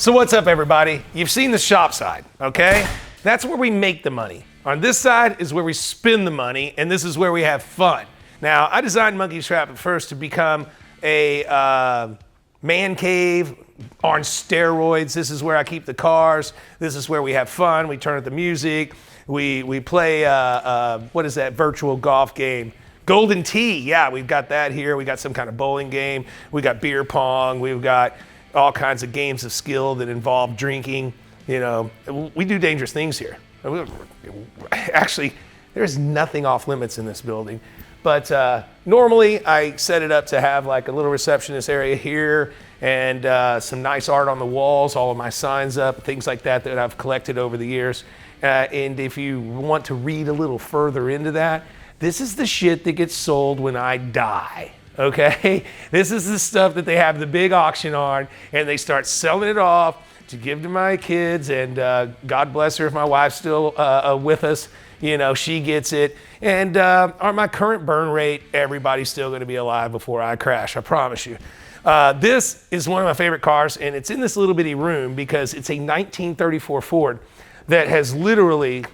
So what's up, everybody? You've seen the shop side, okay? That's where we make the money. On this side is where we spend the money, and this is where we have fun. Now, I designed Monkey Trap at first to become a man cave on steroids. This is where I keep the cars. This is where we have fun. We turn up the music. We play, what is that virtual golf game? Golden Tee, yeah, we've got that here. We got some kind of bowling game. We got beer pong. We've got all kinds of games of skill that involve drinking. You know, we do dangerous things here. Actually, there's nothing off limits in this building. But normally I set it up to have like a little receptionist area here and some nice art on the walls, all of my signs up, things like that that I've collected over the years. And if you want to read a little further into that, this is the shit that gets sold when I die. Okay, this is the stuff that they have the big auction on, and they start selling it off to give to my kids. And God bless her if my wife's still with us. You know, she gets it. And on my current burn rate, everybody's still going to be alive before I crash. I promise you. This is one of my favorite cars, and it's in this little bitty room because it's a 1934 Ford that has literally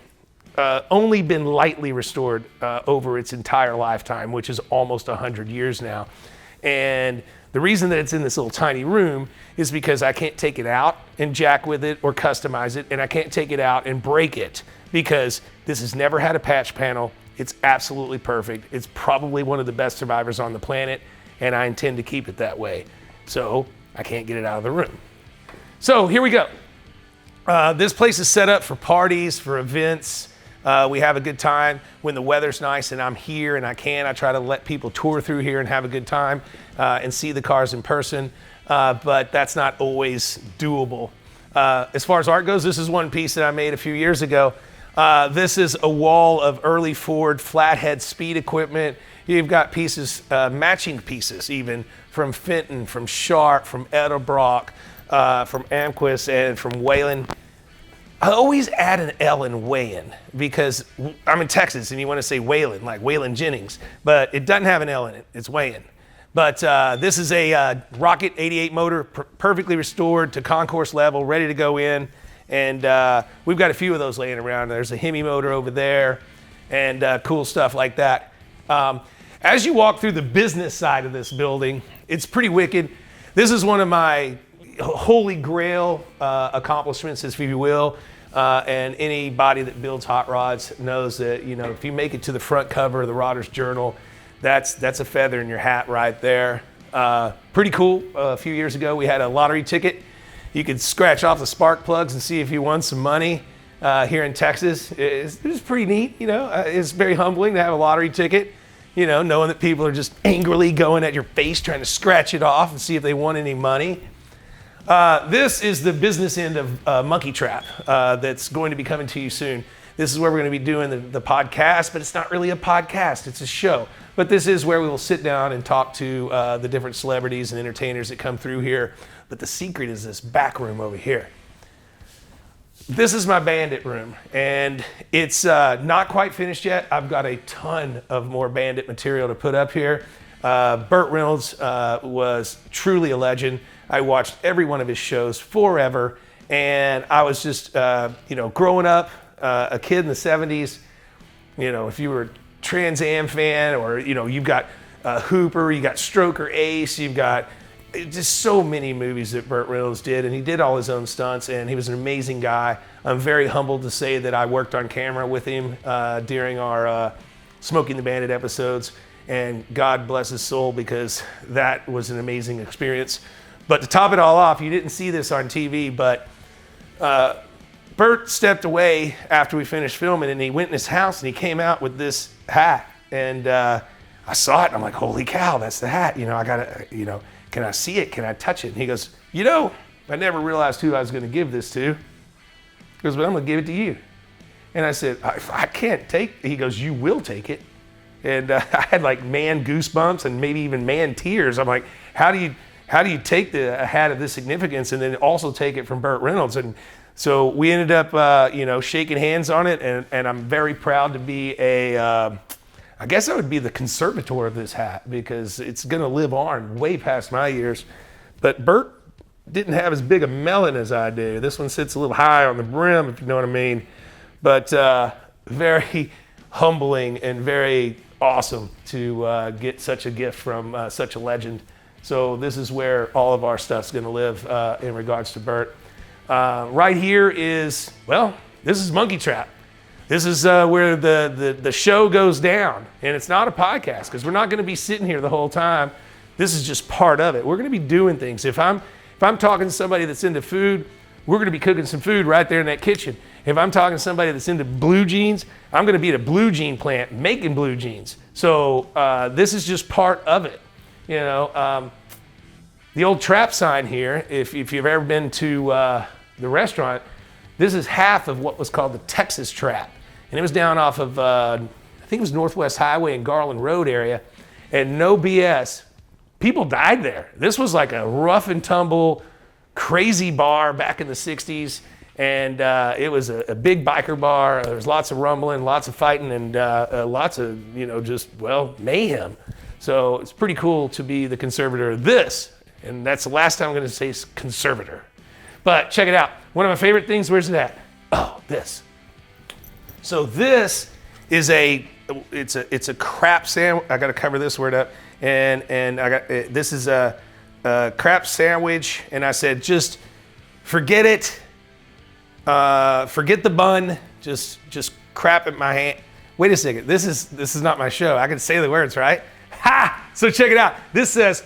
only been lightly restored over its entire lifetime, which is almost 100 years now. And the reason that it's in this little tiny room is because I can't take it out and jack with it or customize it, and I can't take it out and break it because this has never had a patch panel. It's absolutely perfect. It's probably one of the best survivors on the planet, and I intend to keep it that way. So I can't get it out of the room. So here we go. This place is set up for parties, for events. We have a good time when the weather's nice and I'm here and I try to let people tour through here and have a good time and see the cars in person, but that's not always doable. As far as art goes, this is one piece that I made a few years ago. This is a wall of early Ford flathead speed equipment. You've got pieces, matching pieces even, from Fenton, from Sharp, from Edelbrock, from Amquist, and from Whalen. I always add an L in Whalen because I'm in Texas and you want to say Whalen, like Waylon Jennings, but it doesn't have an L in it. It's Whalen. But this is a Rocket 88 motor, perfectly restored to concourse level, ready to go in. And we've got a few of those laying around. There's a Hemi motor over there and cool stuff like that. As you walk through the business side of this building, it's pretty wicked. This is one of my holy grail accomplishments, if you will. And anybody that builds hot rods knows that, you know, if you make it to the front cover of the Rodder's Journal, that's a feather in your hat right there. Pretty cool. A few years ago, we had a lottery ticket. You could scratch off the spark plugs and see if you won some money here in Texas. It was pretty neat, you know. It's very humbling to have a lottery ticket, you know, knowing that people are just angrily going at your face trying to scratch it off and see if they won any money. This is the business end of Monkey Trap that's going to be coming to you soon. This is where we're going to be doing the podcast, but it's not really a podcast, it's a show. But this is where we will sit down and talk to the different celebrities and entertainers that come through here. But the secret is this back room over here. This is my Bandit room, and it's not quite finished yet. I've got a ton of more Bandit material to put up here. Burt Reynolds was truly a legend. I watched every one of his shows forever, and I was just, you know, growing up, a kid in the 70s, you know, if you were a Trans Am fan, or, you know, you've got Hooper, you got Stroker Ace, you've got just so many movies that Burt Reynolds did, and he did all his own stunts, and he was an amazing guy. I'm very humbled to say that I worked on camera with him during our Smoking the Bandit episodes, and God bless his soul, because that was an amazing experience. But to top it all off, you didn't see this on TV, but Burt stepped away after we finished filming, and he went in his house and he came out with this hat. And I saw it and I'm like, holy cow, that's the hat. You know, I gotta, you know, can I see it? Can I touch it? And he goes, you know, I never realized who I was gonna give this to. He goes, but I'm gonna give it to you. And I said, I can't take it. He goes, you will take it. And I had like man goosebumps and maybe even man tears. I'm like, how do you take a hat of this significance and then also take it from Burt Reynolds? And so we ended up, you know, shaking hands on it, and I'm very proud to be I guess I would be the conservator of this hat, because it's gonna live on way past my years. But Burt, didn't have as big a melon as I do. This one sits a little high on the brim, if you know what I mean. But very humbling and very awesome to get such a gift from such a legend. So this is where all of our stuff's gonna live in regards to Burt. Right here is, well, this is Monkey Trap. This is where the show goes down. And it's not a podcast, because we're not gonna be sitting here the whole time. This is just part of it. We're gonna be doing things. If I'm talking to somebody that's into food, we're gonna be cooking some food right there in that kitchen. If I'm talking to somebody that's into blue jeans, I'm gonna be at a blue jean plant making blue jeans. So this is just part of it. You know, the old trap sign here, if you've ever been to the restaurant, this is half of what was called the Texas Trap. And it was down off of, I think it was Northwest Highway and Garland Road area. And no BS, people died there. This was like a rough and tumble, crazy bar back in the 60s. And it was a big biker bar. There was lots of rumbling, lots of fighting, and lots of, you know, just, well, mayhem. So it's pretty cool to be the conservator of this. And that's the last time I'm gonna say conservator. But check it out. One of my favorite things, where's it at? Oh, this. So this is it's a crap sandwich. I gotta cover this word up. And I got, this is a crap sandwich. And I said, just forget it. Forget the bun. Just crap at my hand. Wait a second. This is not my show. I can say the words, right? Ha! So check it out. This says,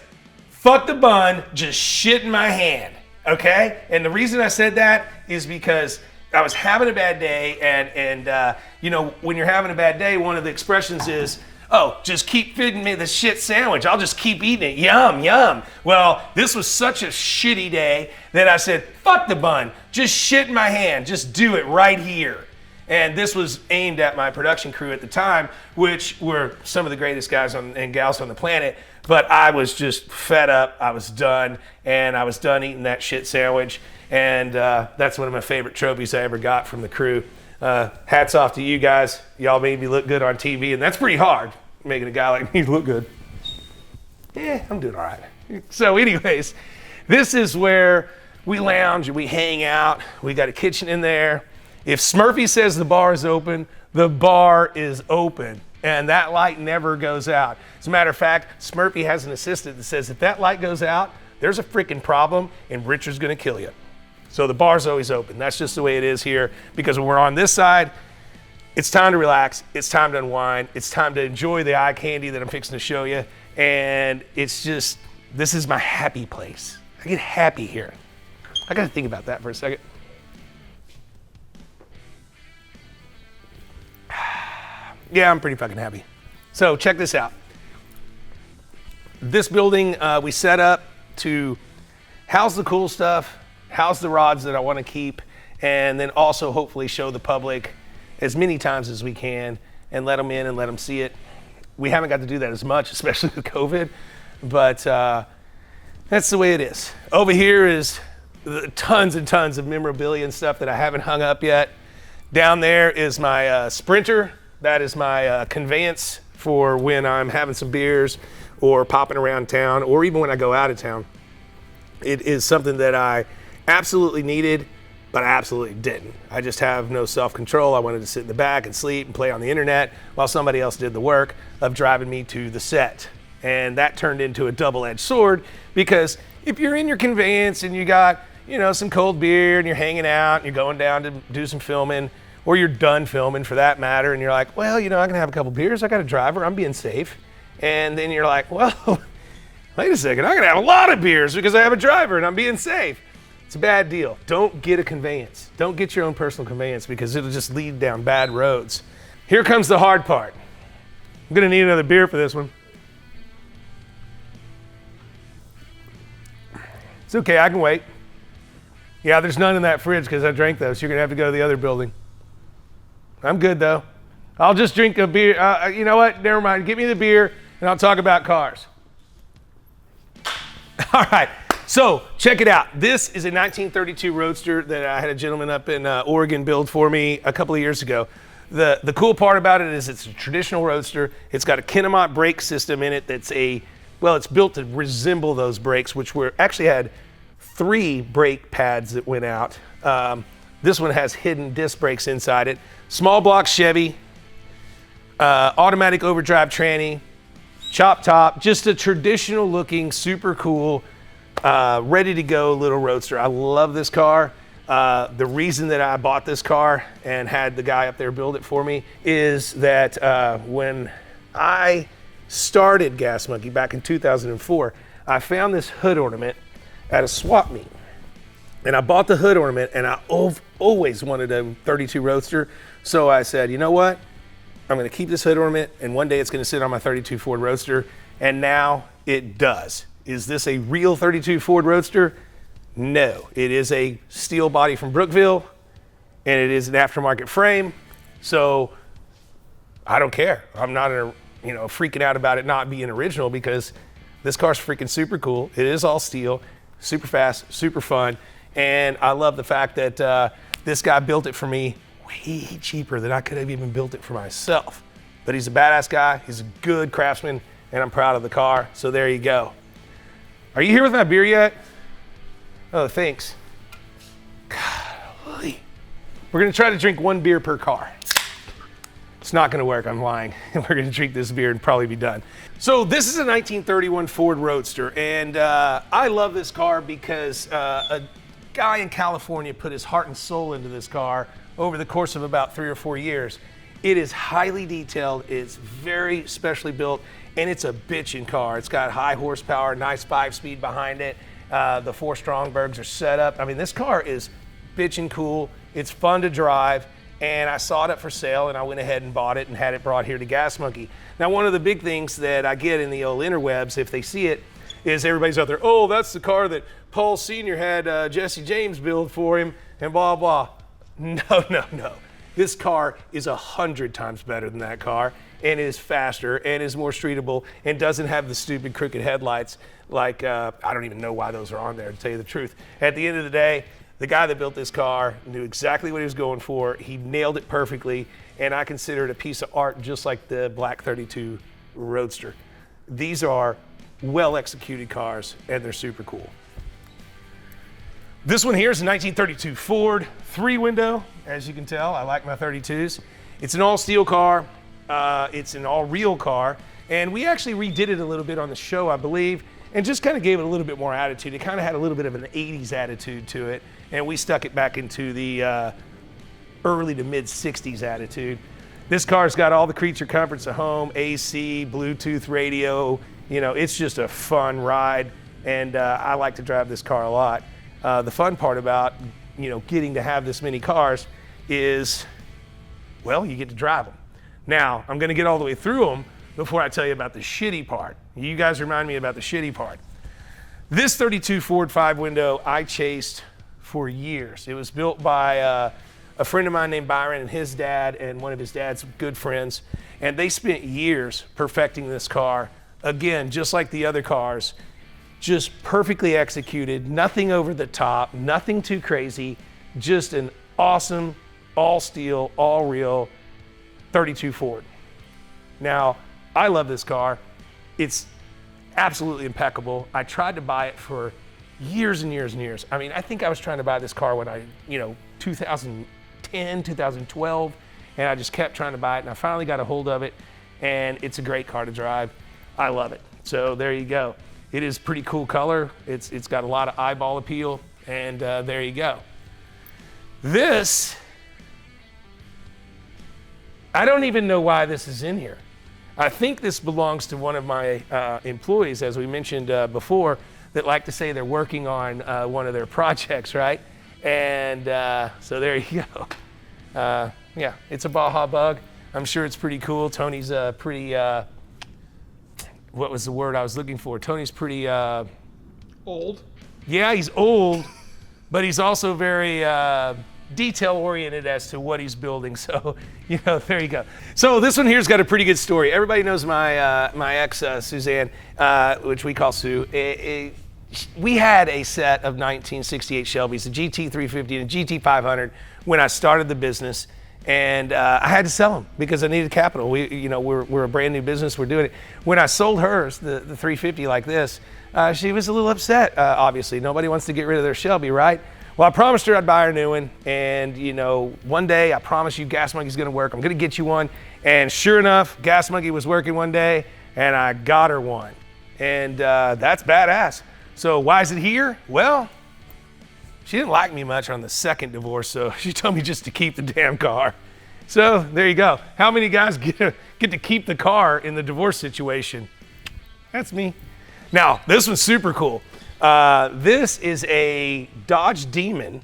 fuck the bun, just shit in my hand. Okay? And the reason I said that is because I was having a bad day, and you know, when you're having a bad day, one of the expressions is, oh, just keep feeding me the shit sandwich. I'll just keep eating it. Yum, yum. Well, this was such a shitty day that I said, fuck the bun. Just shit in my hand. Just do it right here. And this was aimed at my production crew at the time, which were some of the greatest guys and gals on the planet. But I was just fed up. I was done. And I was done eating that shit sandwich. And that's one of my favorite trophies I ever got from the crew. Hats off to you guys. Y'all made me look good on TV, and that's pretty hard, making a guy like me look good. Yeah, I'm doing all right. So anyways, this is where we lounge and we hang out. We got a kitchen in there. If Smurfy says the bar is open, the bar is open, and that light never goes out. As a matter of fact, Smurfy has an assistant that says if that light goes out, there's a freaking problem, and Richard's gonna kill you. So the bar's always open. That's just the way it is here, because when we're on this side, it's time to relax, it's time to unwind, it's time to enjoy the eye candy that I'm fixing to show you, and it's just, this is my happy place. I get happy here. I gotta think about that for a second. Yeah, I'm pretty fucking happy. So check this out. This building we set up to house the cool stuff, house the rods that I want to keep, and then also hopefully show the public as many times as we can and let them in and let them see it. We haven't got to do that as much, especially with COVID, but that's the way it is. Over here is tons and tons of memorabilia and stuff that I haven't hung up yet. Down there is my Sprinter. That is my conveyance for when I'm having some beers or popping around town, or even when I go out of town. It is something that I absolutely needed, but I absolutely didn't. I just have no self-control. I wanted to sit in the back and sleep and play on the internet while somebody else did the work of driving me to the set. And that turned into a double-edged sword, because if you're in your conveyance and you got, you know, some cold beer and you're hanging out and you're going down to do some filming, or you're done filming for that matter, and you're like, well, you know, I can have a couple beers, I got a driver, I'm being safe. And then you're like, well, wait a second, I can have a lot of beers because I have a driver and I'm being safe. It's a bad deal. Don't get a conveyance. Don't get your own personal conveyance, because it'll just lead down bad roads. Here comes the hard part. I'm gonna need another beer for this one. It's okay, I can wait. Yeah, there's none in that fridge because I drank those. You're gonna have to go to the other building. I'm good though. I'll just drink a beer. You know what? Never mind. Give me the beer and I'll talk about cars. All right. So check it out. This is a 1932 Roadster that I had a gentleman up in Oregon build for me a couple of years ago. The cool part about it is it's a traditional Roadster. It's got a Kinemot brake system in it that's it's built to resemble those brakes, which were actually had 3 brake pads that went out. This one has hidden disc brakes inside it. Small block Chevy, automatic overdrive tranny, chop top, just a traditional looking, super cool, ready to go little roadster. I love this car. The reason that I bought this car and had the guy up there build it for me is that when I started Gas Monkey back in 2004, I found this hood ornament at a swap meet. And I bought the hood ornament, and I always wanted a 32 Roadster. So I said, you know what? I'm gonna keep this hood ornament, and one day it's gonna sit on my 32 Ford Roadster. And now it does. Is this a real 32 Ford Roadster? No, it is a steel body from Brookville, and it is an aftermarket frame. So I don't care. I'm not freaking out about it not being original, because this car's freaking super cool. It is all steel, super fast, super fun. And I love the fact that this guy built it for me way cheaper than I could have even built it for myself. But he's a badass guy, he's a good craftsman, and I'm proud of the car. So there you go. Are you here with my beer yet? Oh, thanks. Golly. We're gonna try to drink 1 beer per car. It's not gonna work, I'm lying. We're gonna drink this beer and probably be done. So this is a 1931 Ford Roadster, and I love this car because a guy in California put his heart and soul into this car over the course of about 3 or 4 years. It is highly detailed, it's very specially built, and it's a bitchin' car. It's got high horsepower, nice 5-speed behind it. The 4 Strongbergs are set up. I mean, this car is bitchin' cool. It's fun to drive, and I saw it up for sale, and I went ahead and bought it and had it brought here to Gas Monkey. Now, one of the big things that I get in the old interwebs, if they see it, is everybody's out there, oh, that's the car that Paul Sr. had Jesse James build for him, and blah, blah. No, no, no. This car is 100 times better than that car, and is faster, and is more streetable, and doesn't have the stupid crooked headlights like, I don't even know why those are on there, to tell you the truth. At the end of the day, the guy that built this car knew exactly what he was going for. He nailed it perfectly, and I consider it a piece of art, just like the black 32 Roadster. These are well-executed cars, and they're super cool. This one here is a 1932 Ford 3-window. As you can tell, I like my 32s. It's an all-steel car. It's an all-real car. And we actually redid it a little bit on the show, I believe, and just kind of gave it a little bit more attitude. It kind of had a little bit of an 80s attitude to it, and we stuck it back into the early to mid-60s attitude. This car's got all the creature comforts of home, AC, Bluetooth radio. You know, it's just a fun ride, and I like to drive this car a lot. The fun part about, getting to have this many cars is, well, you get to drive them. Now, I'm gonna get all the way through them before I tell you about the shitty part. You guys remind me about the shitty part. This 32 Ford 5-window I chased for years. It was built by a friend of mine named Byron and his dad and one of his dad's good friends, and they spent years perfecting this car. Again, just like the other cars, just perfectly executed, nothing over the top, nothing too crazy, just an awesome, all steel, all real 32 Ford. Now, I love this car. It's absolutely impeccable. I tried to buy it for years and years and years. I mean, I think I was trying to buy this car when 2010, 2012, and I just kept trying to buy it, and I finally got a hold of it, and it's a great car to drive. I love it. So there you go. It is pretty cool color. It's got a lot of eyeball appeal, and there you go. This, I don't even know why this is in here. I think this belongs to one of my employees, as we mentioned before, that like to say they're working on one of their projects, right? And so there you go. Yeah, it's a Baja Bug. I'm sure it's pretty cool. Tony's pretty, what was the word I was looking for? Tony's pretty... old. Yeah, he's old, but he's also very detail-oriented as to what he's building. So, there you go. So this one here's got a pretty good story. Everybody knows my ex, Suzanne, which we call Sue. We had a set of 1968 Shelbys, a GT350 and a GT500, when I started the business. And I had to sell them because I needed capital. We're a brand new business. We're doing it. When I sold hers, the 350 like this, she was a little upset, obviously. Nobody wants to get rid of their Shelby, right? Well, I promised her I'd buy her a new one, and you know, one day I promise you Gas Monkey's gonna work. I'm gonna get you one, and sure enough, Gas Monkey was working one day, and I got her one. And that's badass. So why is it here? Well, she didn't like me much on the second divorce, so she told me just to keep the damn car. So there you go. How many guys get to keep the car in the divorce situation? That's me. Now, this one's super cool. This is a Dodge Demon.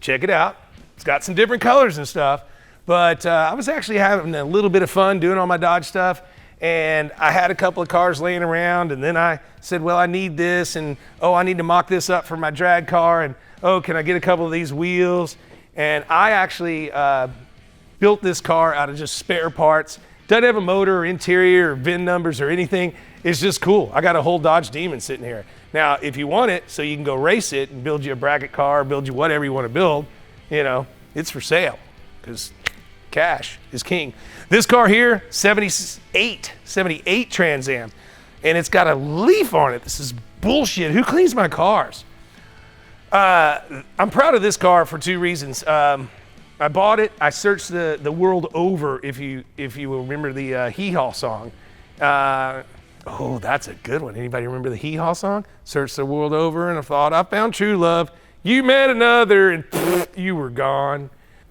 Check it out. It's got some different colors and stuff, but I was actually having a little bit of fun doing all my Dodge stuff, and I had a couple of cars laying around, and then I said, well, I need this, and oh, I need to mock this up for my drag car, and oh, can I get a couple of these wheels? And I actually built this car out of just spare parts. Doesn't have a motor or interior or VIN numbers or anything. It's just cool. I got a whole Dodge Demon sitting here. Now, if you want it so you can go race it and build you a bracket car, build you whatever you want to build, you know, it's for sale because cash is king. This car here, 78 Trans Am, and it's got a leaf on it. This is bullshit. Who cleans my cars? I'm proud of this car for two reasons. I bought it. I searched the world over. If you remember the Hee Haw song. Oh, that's a good one. Anybody remember the Hee Haw song? Searched the world over and I thought I found true love. You met another and you were gone.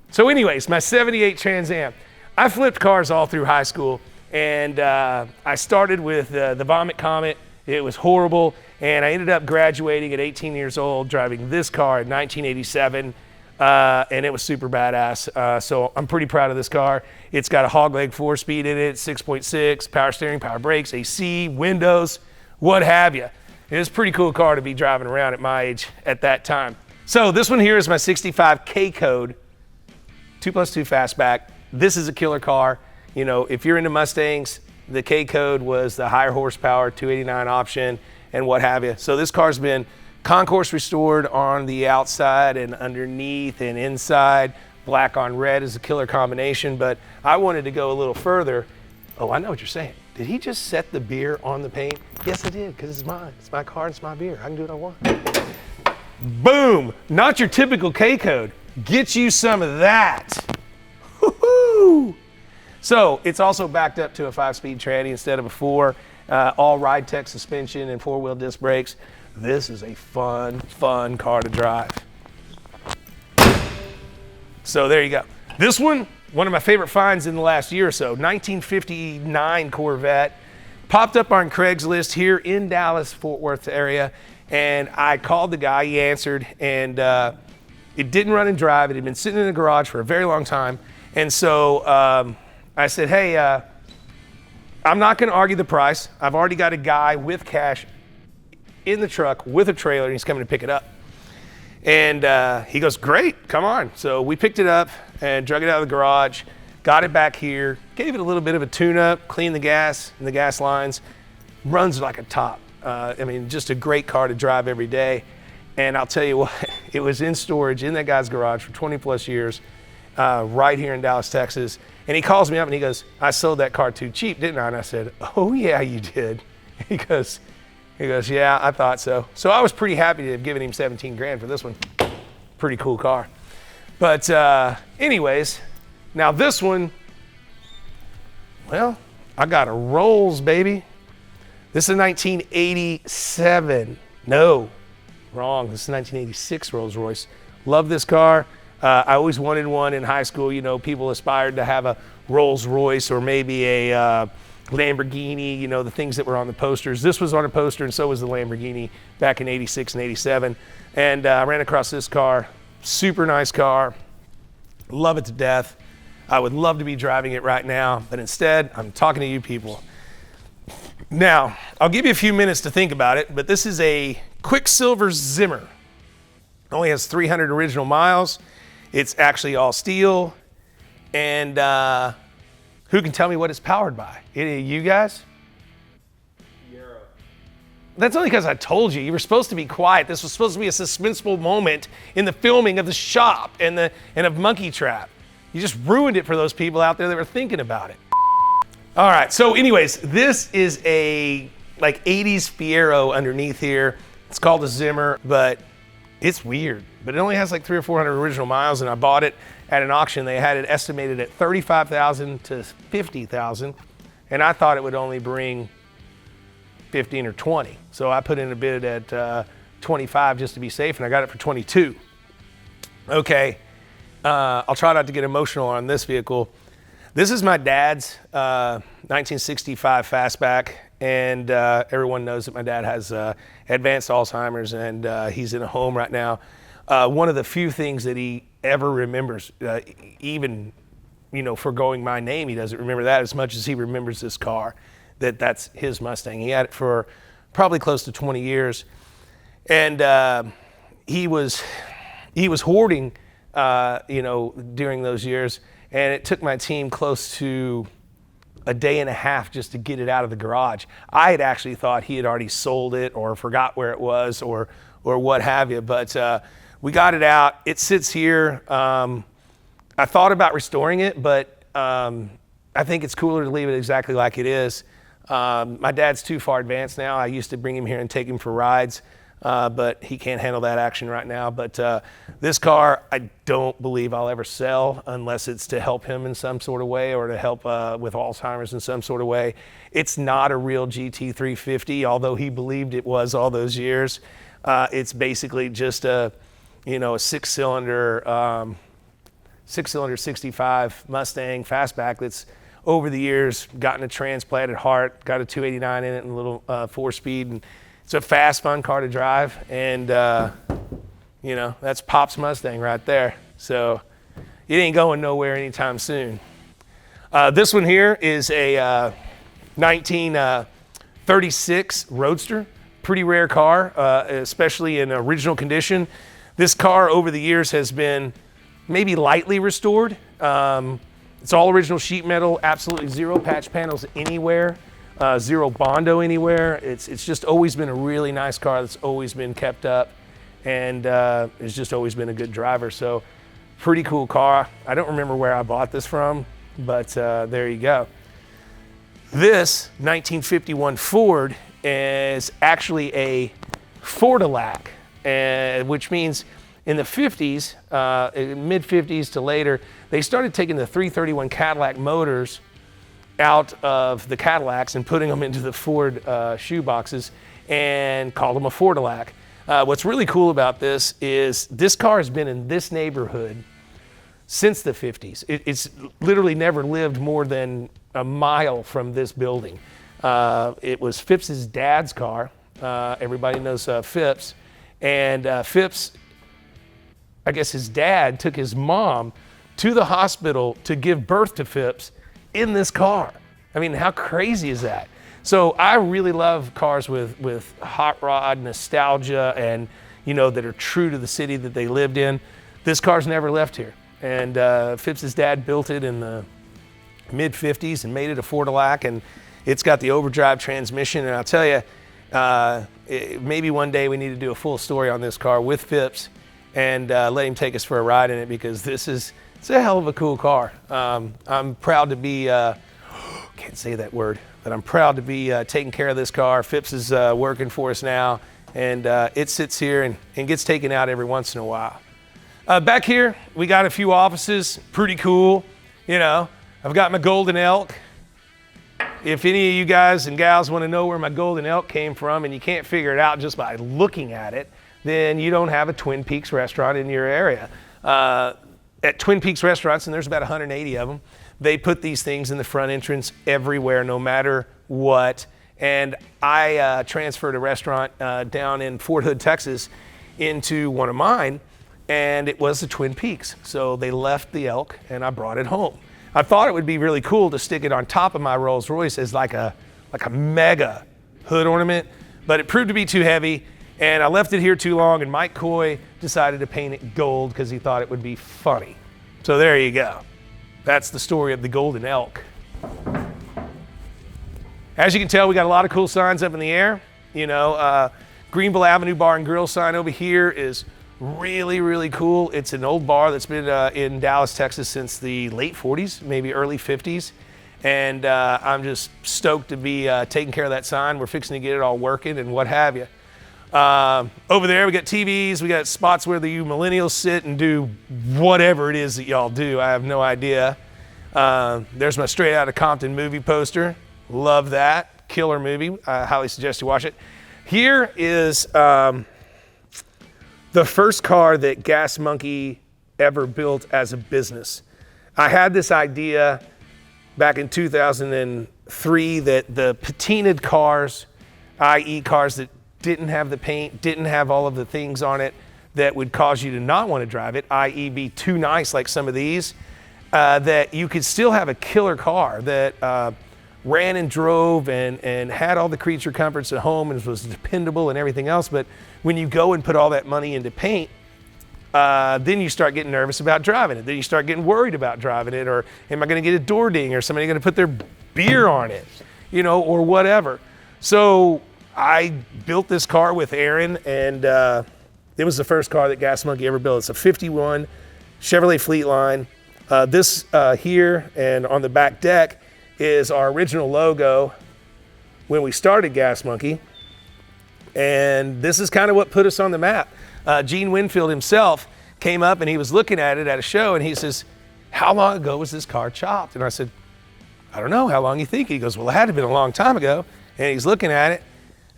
So anyways, my 78 Trans Am. I flipped cars all through high school, and I started with the Vomit Comet. It was horrible, and I ended up graduating at 18 years old, driving this car in 1987. And it was super badass. So I'm pretty proud of this car. It's got a hogleg 4-speed in it, 6.6, power steering, power brakes, AC, windows, what have you. It's a pretty cool car to be driving around at my age at that time. So this one here is my 65 K code, 2+2 fastback. This is a killer car. You know, if you're into Mustangs, the K code was the higher horsepower, 289 option, and what have you. So this car's been concourse restored on the outside and underneath and inside. Black on red is a killer combination, but I wanted to go a little further. Oh, I know what you're saying. Did he just set the beer on the paint? Yes, I did, because it's mine. It's my car, it's my beer. I can do what I want. Boom! Not your typical K code. Get you some of that. Woo-hoo! So it's also backed up to a 5-speed tranny instead of a 4. All ride tech suspension and 4-wheel disc brakes. This is a fun car to drive. So there you go. This one of my favorite finds in the last year or so, 1959 Corvette. Popped up on Craigslist here in Dallas, Fort Worth area, and I called the guy, he answered, and it didn't run and drive. It had been sitting in the garage for a very long time. And so I said, hey, I'm not gonna argue the price. I've already got a guy with cash in the truck with a trailer, and he's coming to pick it up. And he goes, great, come on. So we picked it up and drug it out of the garage, got it back here, gave it a little bit of a tune-up, cleaned the gas and the gas lines, runs like a top. I mean, just a great car to drive every day. And I'll tell you what, it was in storage in that guy's garage for 20 plus years, right here in Dallas, Texas. And he calls me up and he goes, I sold that car too cheap, didn't I? And I said, oh yeah, you did. He goes, yeah, I thought so. So I was pretty happy to have given him 17 grand for this one. Pretty cool car. But anyways, now this one, well, I got a Rolls, baby. This is a 1987. No, wrong. This is a 1986 Rolls Royce. Love this car. I always wanted one in high school. You know, people aspired to have a Rolls Royce or maybe a Lamborghini, you know, the things that were on the posters. This was on a poster, and so was the Lamborghini back in 86 and 87. And I ran across this car. Super nice car. Love it to death. I would love to be driving it right now, but instead, I'm talking to you people. Now, I'll give you a few minutes to think about it, but this is a Quicksilver Zimmer. It only has 300 original miles. It's actually all steel. And who can tell me what it's powered by? Any of you guys? Yarrow. That's only because I told you. You were supposed to be quiet. This was supposed to be a suspenseful moment in the filming of The Shop and of Monkey Trap. You just ruined it for those people out there that were thinking about it. All right, so anyways, this is a like 80s Fiero underneath here. It's called a Zimmer, but it's weird. But it only has like 300 or 400 original miles, and I bought it at an auction. They had it estimated at $35,000 to $50,000, and I thought it would only bring 15 or 20. So I put in a bid at 25 just to be safe, and I got it for 22. Okay, I'll try not to get emotional on this vehicle. This is my dad's 1965 Fastback, and everyone knows that my dad has advanced Alzheimer's, and he's in a home right now. One of the few things that he ever remembers, even, foregoing my name, he doesn't remember that as much as he remembers this car, that's his Mustang. He had it for probably close to 20 years, and he was hoarding, during those years, and it took my team close to a day and a half just to get it out of the garage. I had actually thought he had already sold it or forgot where it was or what have you, but we got it out. It sits here. I thought about restoring it, but I think it's cooler to leave it exactly like it is. My dad's too far advanced now. I used to bring him here and take him for rides, but he can't handle that action right now. But this car, I don't believe I'll ever sell unless it's to help him in some sort of way or to help with Alzheimer's in some sort of way. It's not a real GT350, although he believed it was all those years. It's basically just a six-cylinder 65 Mustang Fastback that's over the years gotten a transplanted heart, got a 289 in it and a little 4-speed. And it's a fast, fun car to drive. And, that's Pop's Mustang right there. So it ain't going nowhere anytime soon. This one here is a 1936 Roadster. Pretty rare car, especially in original condition. This car over the years has been maybe lightly restored. It's all original sheet metal, absolutely zero patch panels anywhere, zero Bondo anywhere. It's just always been a really nice car that's always been kept up, and it's just always been a good driver. So pretty cool car. I don't remember where I bought this from, but there you go. This 1951 Ford is actually a Ford-a-lac, which means in the 50s, mid-50s to later, they started taking the 331 Cadillac motors out of the Cadillacs and putting them into the Ford shoeboxes and called them a Ford-a-lac. What's really cool about this is this car has been in this neighborhood since the 50s. It's literally never lived more than a mile from this building. It was Phipps's dad's car. Everybody knows Phipps. And Phipps, I guess his dad took his mom to the hospital to give birth to Phipps in this car. I mean, how crazy is that? So I really love cars with hot rod nostalgia and, that are true to the city that they lived in. This car's never left here. And Phipps's dad built it in the mid-50s and made it a Ford-a-lac, and it's got the overdrive transmission. And I'll tell you, maybe one day we need to do a full story on this car with Phipps and let him take us for a ride in it, because it's a hell of a cool car. I'm proud to be, can't say that word, but I'm proud to be taking care of this car. Phipps is working for us now, and it sits here and gets taken out every once in a while. Back here, we got a few offices, pretty cool. I've got my Golden Elk. If any of you guys and gals want to know where my Golden Elk came from and you can't figure it out just by looking at it, then you don't have a Twin Peaks restaurant in your area. At Twin Peaks restaurants, and there's about 180 of them, they put these things in the front entrance everywhere, no matter what. And I transferred a restaurant down in Fort Hood, Texas, into one of mine, and it was the Twin Peaks. So they left the Elk, and I brought it home. I thought it would be really cool to stick it on top of my Rolls Royce as like a mega hood ornament, but it proved to be too heavy, and I left it here too long, and Mike Coy decided to paint it gold because he thought it would be funny. So there you go. That's the story of the Golden Elk. As you can tell, we got a lot of cool signs up in the air. Greenville Avenue Bar and Grill sign over here is really, really cool. It's an old bar that's been in Dallas, Texas since the late 40s, maybe early 50s. And I'm just stoked to be taking care of that sign. We're fixing to get it all working and what have you. Over there, we got TVs, we got spots where you millennials sit and do whatever it is that y'all do. I have no idea. There's my Straight Outta Compton movie poster. Love that. Killer movie. I highly suggest you watch it. Here is the first car that Gas Monkey ever built as a business. I had this idea back in 2003 that the patinaed cars, i.e. cars that didn't have the paint, didn't have all of the things on it that would cause you to not want to drive it, i.e. be too nice like some of these, that you could still have a killer car that ran and drove and had all the creature comforts at home and was dependable and everything else. But when you go and put all that money into paint, then you start getting nervous about driving it. Then you start getting worried about driving it, or am I going to get a door ding, or somebody going to put their beer on it, or whatever. So I built this car with Aaron, and it was the first car that Gas Monkey ever built. It's a 51 Chevrolet Fleetline. This here and on the back deck is our original logo when we started Gas Monkey. And this is kind of what put us on the map. Gene Winfield himself came up and he was looking at it at a show and he says, "How long ago was this car chopped?" And I said, "I don't know, how long you think?" He goes, "Well, it had to have been a long time ago." And he's looking at it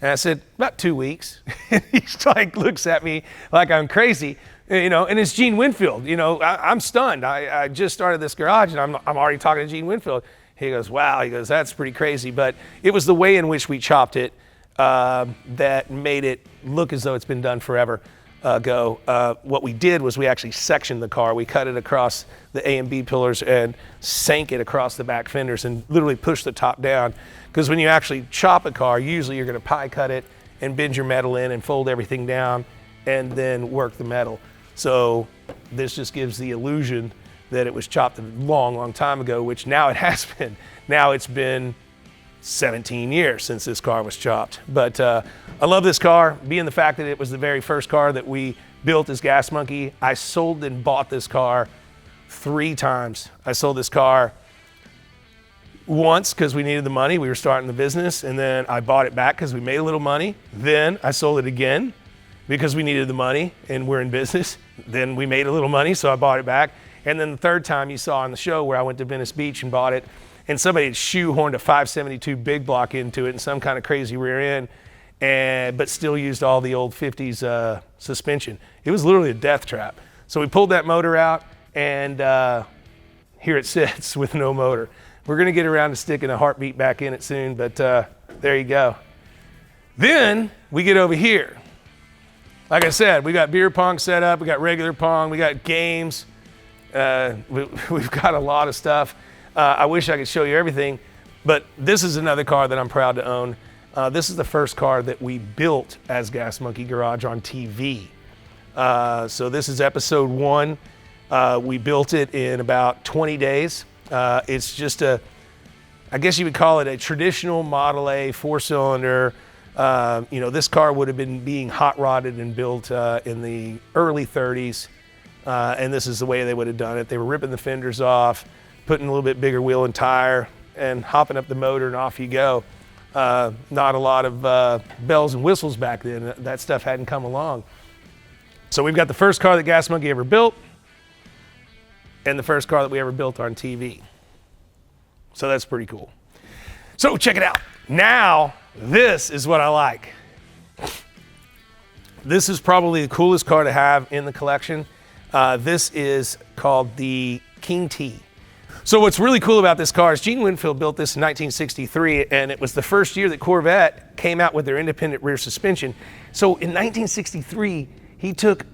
and I said, "About 2 weeks." And he's like, looks at me like I'm crazy, and it's Gene Winfield. I'm stunned. I just started this garage and I'm already talking to Gene Winfield. He goes, "Wow," he goes, "that's pretty crazy." But it was the way in which we chopped it that made it look as though it's been done forever ago. What we did was we actually sectioned the car. We cut it across the A and B pillars and sank it across the back fenders and literally pushed the top down. Because when you actually chop a car, usually you're going to pie cut it and bend your metal in and fold everything down and then work the metal. So this just gives the illusion that it was chopped a long, long time ago, which now it has been. Now it's been 17 years since this car was chopped. But I love this car, being the fact that it was the very first car that we built as Gas Monkey. I sold and bought this car 3 times. I sold this car once because we needed the money. We were starting the business, and then I bought it back because we made a little money. Then I sold it again because we needed the money and we're in business. Then we made a little money, so I bought it back. And then the third time you saw on the show where I went to Venice Beach and bought it, and somebody had shoehorned a 572 big block into it and some kind of crazy rear end, but still used all the old 50s suspension. It was literally a death trap. So we pulled that motor out, and here it sits with no motor. We're gonna get around to sticking a heartbeat back in it soon, but there you go. Then we get over here. Like I said, we got beer pong set up, we got regular pong, we got games. We've got a lot of stuff. I wish I could show you everything, but this is another car that I'm proud to own. This is the first car that we built as Gas Monkey Garage on TV. So this is episode 1. We built it in about 20 days. It's just I guess you would call it a traditional Model A 4-cylinder. This car would have been being hot rodded and built in the early 30s. And this is the way they would have done it. They were ripping the fenders off, putting a little bit bigger wheel and tire, and hopping up the motor, and off you go. Not a lot of bells and whistles back then. That stuff hadn't come along. So we've got the first car that Gas Monkey ever built, and the first car that we ever built on TV. So that's pretty cool. So check it out. Now, this is what I like. This is probably the coolest car to have in the collection. This is called the King T. So what's really cool about this car is Gene Winfield built this in 1963, and it was the first year that Corvette came out with their independent rear suspension. So in 1963, he took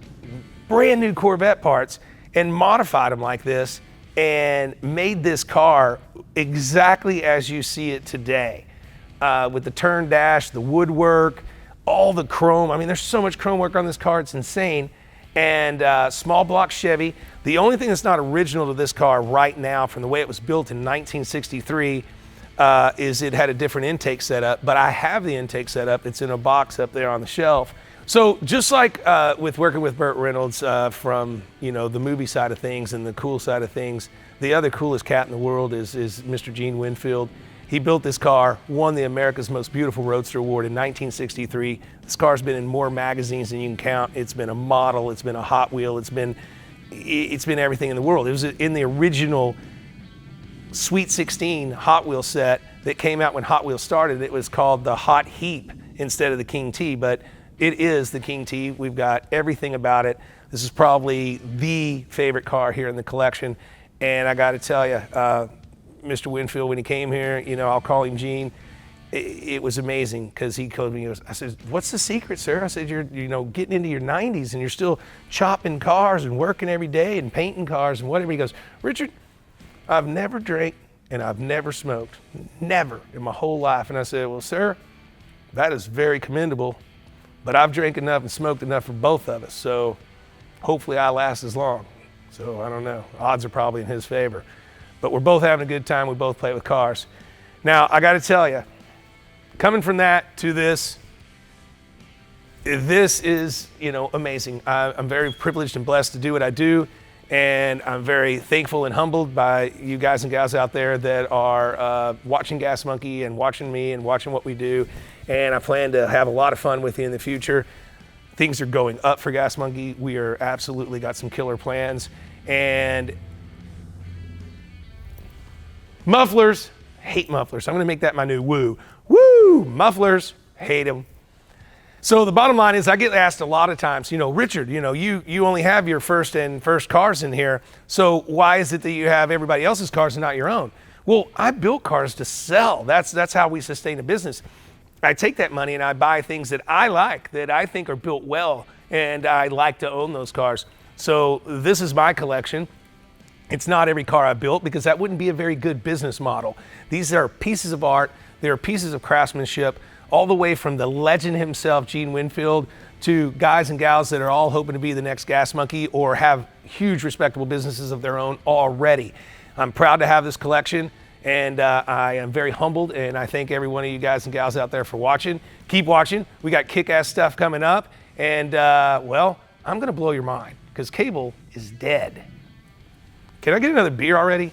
brand new Corvette parts and modified them like this and made this car exactly as you see it today. With the turn dash, the woodwork, all the chrome. I mean, there's so much chrome work on this car, it's insane. And small block Chevy. The only thing that's not original to this car right now from the way it was built in 1963 is it had a different intake setup, but I have the intake setup. It's in a box up there on the shelf. So just like with working with Burt Reynolds from the movie side of things and the cool side of things, the other coolest cat in the world is Mr. Gene Winfield. He built this car, won the America's Most Beautiful Roadster Award in 1963. This car's been in more magazines than you can count. It's been a model, it's been a Hot Wheel, it's been everything in the world. It was in the original Sweet 16 Hot Wheel set that came out when Hot Wheels started. It was called the Hot Heap instead of the King T, but it is the King T. We've got everything about it. This is probably the favorite car here in the collection. And I got to tell you, Mr. Winfield, when he came here, you know, I'll call him Gene. It was amazing because he told me, I said, "What's the secret, sir?" I said, "You're, you know, getting into your 90s and you're still chopping cars and working every day and painting cars and whatever." He goes, "Richard, I've never drank and I've never smoked, never in my whole life." And I said, "Well, sir, that is very commendable, but I've drank enough and smoked enough for both of us. So hopefully I last as long." So I don't know, odds are probably in his favor. But we're both having a good time, we both play with cars. Now, I gotta tell you, coming from that to this is, you know, amazing. I'm very privileged and blessed to do what I do, and I'm very thankful and humbled by you guys and gals out there that are watching Gas Monkey and watching me and watching what we do, and I plan to have a lot of fun with you in the future. Things are going up for Gas Monkey. We are absolutely got some killer plans. And mufflers, hate mufflers. I'm gonna make that my new woo. Woo, mufflers, hate them. So the bottom line is I get asked a lot of times, you know, "Richard, you know, you only have your first cars in here. So why is it that you have everybody else's cars and not your own?" Well, I built cars to sell. That's how we sustain a business. I take that money and I buy things that I like, that I think are built well, and I like to own those cars. So this is my collection. It's not every car I built because that wouldn't be a very good business model. These are pieces of art, they're pieces of craftsmanship, all the way from the legend himself, Gene Winfield, to guys and gals that are all hoping to be the next Gas Monkey or have huge respectable businesses of their own already. I'm proud to have this collection, and I am very humbled, and I thank every one of you guys and gals out there for watching. Keep watching. We got kick-ass stuff coming up, and well, I'm gonna blow your mind because cable is dead. Can I get another beer already?